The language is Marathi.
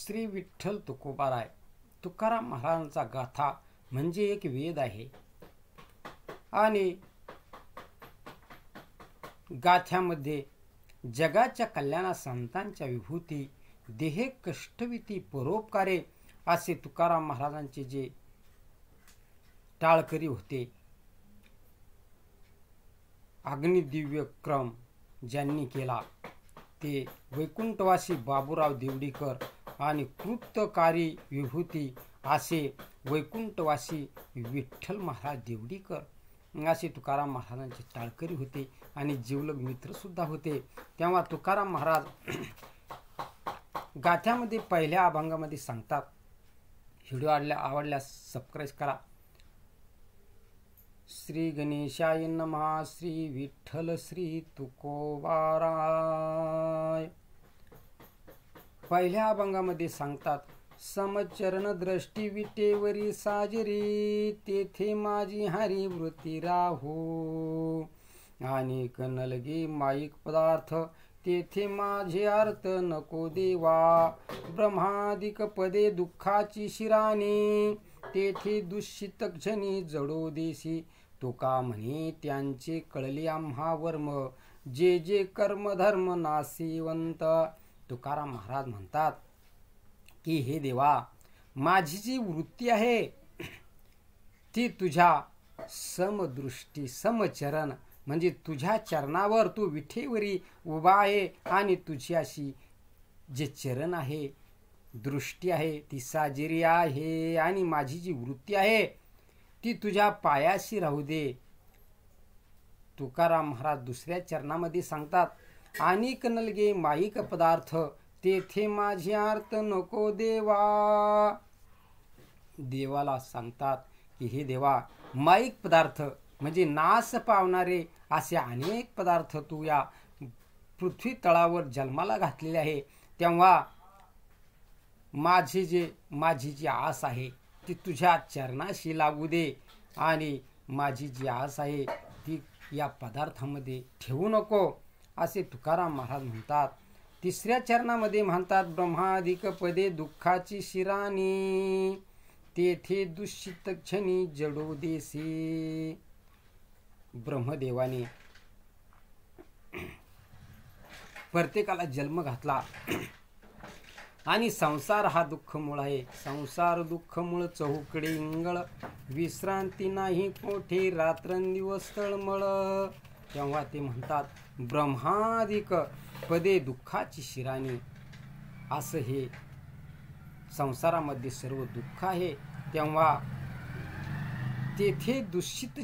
श्री विठ्ठल तुकोबाराय तुकाराम महाराजांचा गाथा म्हणजे एक वेद आहे आणि गाथ्यामध्ये जगाच्या कल्याणा संतांच्या विभूती देहे कष्टविती परोपकारे असे तुकाराम महाराजांचे जे टाळकरी होते, अग्निदिव्य क्रम ज्यांनी केला ते वैकुंठवासी बाबूराव देवडीकर आणि कृतकारी विभूती असे वैकुंठवासी विठ्ठल महाराज देवडीकर असे तुकाराम महाराजांचे टाळकरी होते आणि जिवलग मित्र सुद्धा होते। तेव्हा तुकाराम महाराज गाथ्यामध्ये पहिल्या अभंगामध्ये सांगतात, व्हिडिओ आवडल्यास सबस्क्राईब करा। श्री गणेशाय नमः, श्री विठ्ठल श्री तुकोबाराय। पहिल्या अभंगामध्ये सांगतात, समचरण दृष्टी विटेवरी साजरी, तेथे माझी हरी वृत्ती राहो, आणि कनलगे माईक पदार्थ तेथे माझे अर्थ नको देवा, ब्रह्मादिक पदे दुःखाची शिराने, तेथे दुष्शित क्षणी जडो देशी, तुका म्हणे त्यांचे कळले आम्हा वर्म, जे जे कर्म धर्म नाशिवंत। तुकाराम महाराज म्हणतात की हे देवा, माझी जी वृत्ती आहे ती तुझ्या समदृष्टी समचरण म्हणजे तुझ्या चरणावर तू विठेवरी उभा आहे आणि तुझी अशी जे चरण आहे दृष्टी आहे ती साजिरी आहे आणि माझी जी वृत्ती आहे ती तुझ्या पायाशी राहू दे। तुकाराम महाराज दुसऱ्या चरणामध्ये सांगतात, आणि कनलगे माईक पदार्थ तेथे माझे अर्थ नको देवा। देवाला सांगतात की हे देवा, माईक पदार्थ म्हणजे नाश पावणारे असे अनेक पदार्थ तू या पृथ्वी तळावर जन्माला घातलेले आहे, तेव्हा माझी जी आस आहे ती तुझ्या चरणाशी लागू दे आणि माझी जी आस आहे ती या पदार्थामध्ये ठेवू नको असे तुकाराम महाराज म्हणतात। तिसऱ्या चरणामध्ये म्हणतात, ब्रह्मादिक पदे दुःखाची शिरानी, तेथे दुष्शित क्षणी जडो देसी। ब्रह्मदेवाने प्रत्येकाला जन्म घातला आणि संसार हा दुःखमूळ आहे, संसार दुःखमूळ चहूकडे इंगळ, विश्रांती नाही कोठे रात्रंदिवस तळमळ। तेव्हा ते म्हणतात, ब्रह्मादिक पदे दुःखाची शिरानी, असं हे संसारामध्ये सर्व दुःख आहे, तेव्हा तेथे दूषित